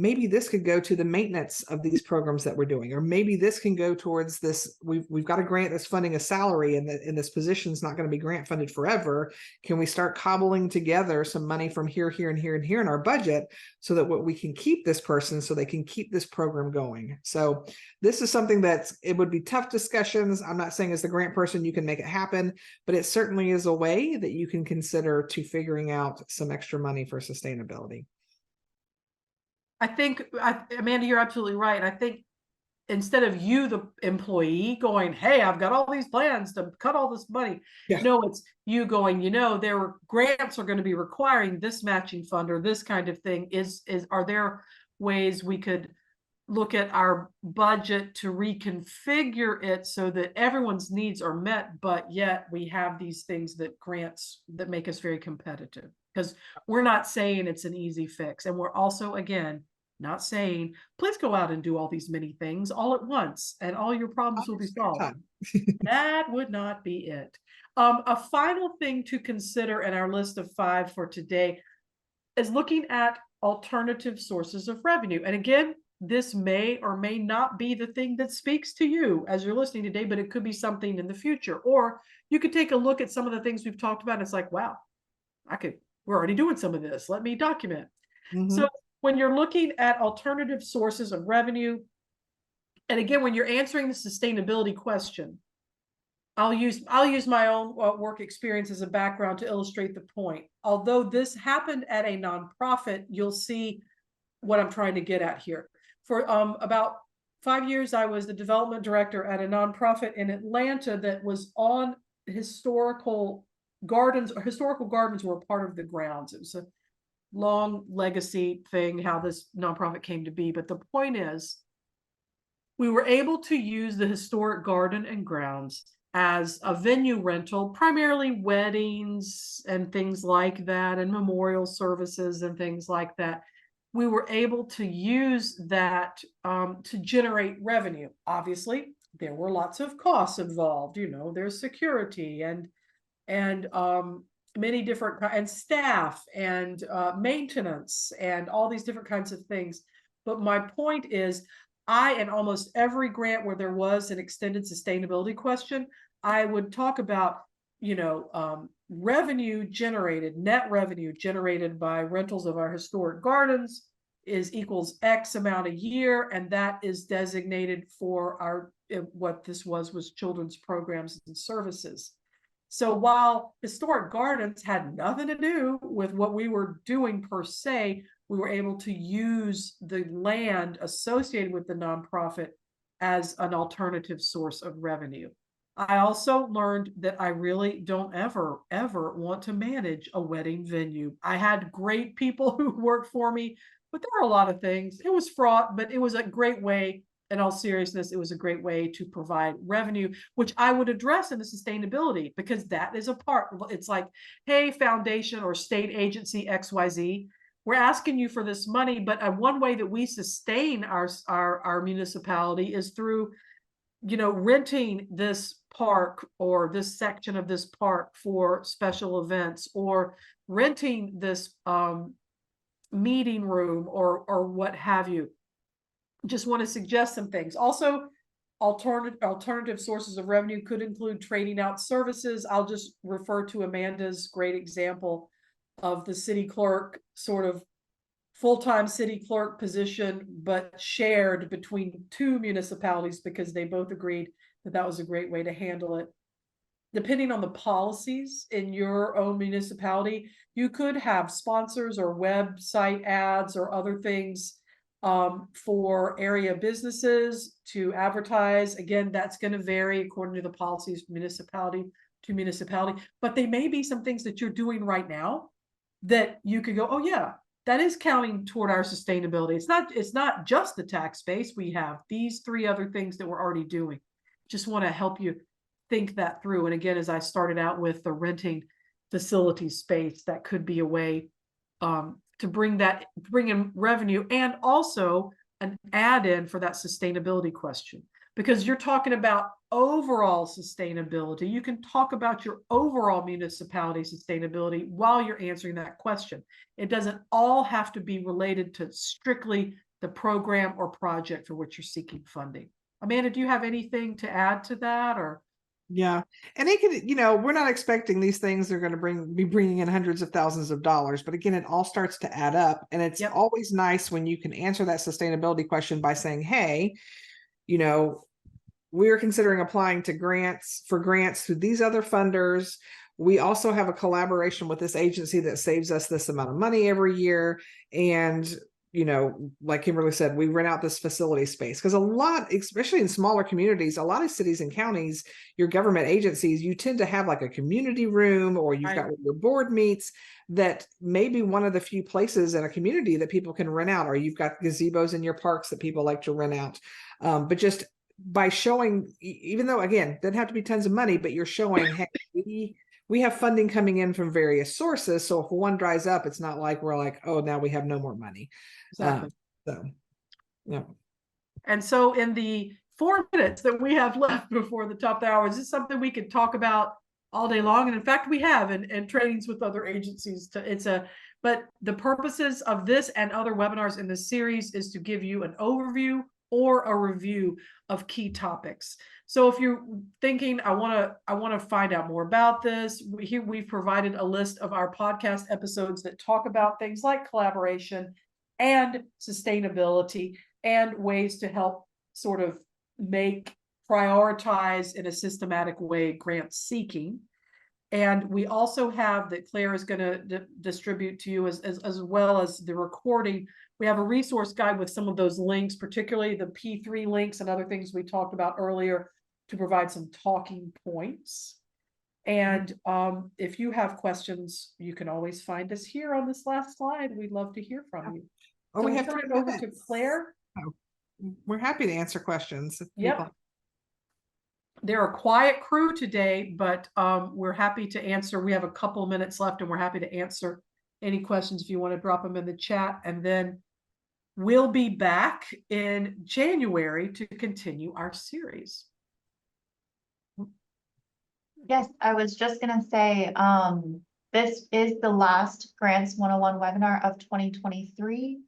Speaker 3: maybe this could go to the maintenance of these programs that we're doing, or maybe this can go towards this. We've got a grant that's funding a salary, and this position is not going to be grant funded forever. Can we start cobbling together some money from here, here, and here, and here in our budget, so that we can keep this person, so they can keep this program going? So this is something that it would be tough discussions. I'm not saying as the grant person you can make it happen, but it certainly is a way that you can consider to figuring out some extra money for sustainability.
Speaker 2: I think, Amanda, you're absolutely right. I think instead of you, the employee, going, hey, I've got all these plans to cut all this money.
Speaker 3: Yeah.
Speaker 2: No, it's you going, there grants are going to be requiring this matching fund or this kind of thing. Are there ways we could look at our budget to reconfigure it so that everyone's needs are met, but yet we have these things that grants that make us very competitive? Because we're not saying it's an easy fix. And we're also, again, not saying, please go out and do all these many things all at once and all your problems will be solved. That would not be it. A final thing to consider in our list of 5 for today is looking at alternative sources of revenue. And again, this may or may not be the thing that speaks to you as you're listening today, but it could be something in the future. Or you could take a look at some of the things we've talked about. And it's like, wow, we're already doing some of this. Let me document. So when you're looking at alternative sources of revenue, and again, when you're answering the sustainability question, I'll use my own work experience as a background to illustrate the point. Although this happened at a nonprofit, you'll see what I'm trying to get at here. For about 5 years, I was the development director at a nonprofit in Atlanta that was on historical gardens. Historical gardens were a part of the grounds. It was a long legacy thing, how this nonprofit came to be. But the point is, we were able to use the historic garden and grounds as a venue rental, primarily weddings and things like that, and memorial services and things like that. We were able to use that to generate revenue. Obviously, there were lots of costs involved. There's security and many different and staff and maintenance and all these different kinds of things. But my point is, in almost every grant where there was an extended sustainability question, I would talk about, revenue generated, net revenue generated by rentals of our historic gardens equals X amount a year. And that is designated for what this was children's programs and services. So while historic gardens had nothing to do with what we were doing per se, we were able to use the land associated with the nonprofit as an alternative source of revenue. I also learned that I really don't ever want to manage a wedding venue. I had great people who worked for me, but there were a lot of things. It was fraught, but it was a great way. In all seriousness, it was a great way to provide revenue, which I would address in the sustainability, because that is a part. It's like, hey, foundation or state agency XYZ, we're asking you for this money, but one way that we sustain our municipality is through, renting this park or this section of this park for special events, or renting this meeting room or what have you. Just want to suggest some things. Also, alternative sources of revenue could include trading out services. I'll just refer to Amanda's great example of the city clerk, sort of full-time city clerk position, but shared between 2 municipalities because they both agreed that was a great way to handle it. Depending on the policies in your own municipality, you could have sponsors or website ads or other things for area businesses to advertise. Again, that's going to vary according to the policies from municipality to municipality, but they may be some things that you're doing right now that you could go, oh yeah, that is counting toward our sustainability. It's not just the tax base. We have these 3 other things that we're already doing. Just want to help you think that through. And again, as I started out with the renting facility space, that could be a way to bring in revenue, and also an add-in for that sustainability question, because you're talking about overall sustainability. You can talk about your overall municipality sustainability while you're answering that question. It doesn't all have to be related to strictly the program or project for which you're seeking funding. Amanda, do you have anything to add to that, or?
Speaker 3: Yeah. And it could, we're not expecting these things are going to be bringing in hundreds of thousands of dollars, but again, it all starts to add up. And it's
Speaker 2: Yep.
Speaker 3: always nice when you can answer that sustainability question by saying, hey, we're considering applying to grants through these other funders. We also have a collaboration with this agency that saves us this amount of money every year. And, like Kimberly said, we rent out this facility space because a lot, especially in smaller communities, a lot of cities and counties, your government agencies, you tend to have like a community room, or you've got where your board meets, that may be one of the few places in a community that people can rent out, or you've got gazebos in your parks that people like to rent out. But just by showing, even though again, doesn't have to be tons of money, but you're showing, hey, we have funding coming in from various sources. So if one dries up, it's not like we're like, oh, now we have no more money.
Speaker 2: Exactly.
Speaker 3: Yeah.
Speaker 2: And so in the 4 minutes that we have left before the top of the hour, is this something we could talk about all day long? And in fact, we have in trainings with other agencies. But the purposes of this and other webinars in this series is to give you an overview or a review of key topics. So if you're thinking, I want to find out more about this, we've provided a list of our podcast episodes that talk about things like collaboration and sustainability and ways to help sort of prioritize in a systematic way grant seeking. And we also have that Claire is going to distribute to you as well as the recording. We have a resource guide with some of those links, particularly the P3 links and other things we talked about earlier, to provide some talking points. And if you have questions, you can always find us here on this last slide. We'd love to hear from you.
Speaker 3: Oh,
Speaker 2: So
Speaker 3: we
Speaker 2: we'll
Speaker 3: have
Speaker 2: turn
Speaker 3: 3
Speaker 2: it over to
Speaker 3: minutes.
Speaker 2: Claire.
Speaker 3: We're happy to answer questions.
Speaker 2: Yep. They're a quiet crew today, but we're happy to answer. We have a couple of minutes left, and we're happy to answer any questions if you want to drop them in the chat. And then we'll be back in January to continue our series.
Speaker 1: Yes, I was just gonna say, this is the last Grants 101 webinar of 2023.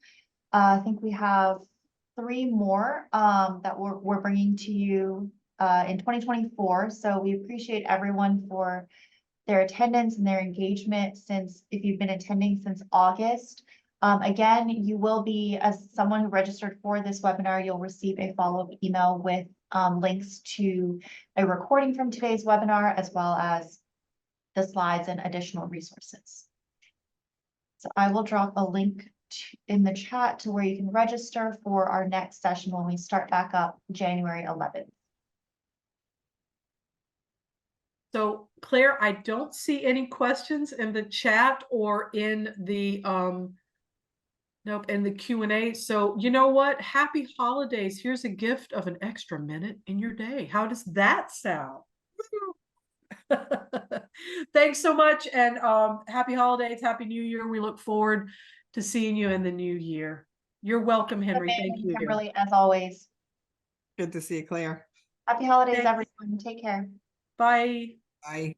Speaker 1: I think we have 3 more that we're bringing to you in 2024. So we appreciate everyone for their attendance and their engagement if you've been attending since August. Again, you will be, as someone who registered for this webinar, you'll receive a follow-up email with links to a recording from today's webinar, as well as the slides and additional resources. So I will drop a link in the chat to where you can register for our next session when we start back up January 11th.
Speaker 2: So Claire, I don't see any questions in the chat or in the in the Q&A. So you know what? Happy holidays. Here's a gift of an extra minute in your day. How does that sound? Thanks so much, and happy holidays, happy new year. We look forward to seeing you in the new year. You're welcome, Henry. Thank you.
Speaker 1: Kimberly, as always.
Speaker 3: Good to see you, Claire.
Speaker 1: Happy holidays,
Speaker 2: Thanks.
Speaker 1: everyone. Take care.
Speaker 2: Bye.
Speaker 3: Bye.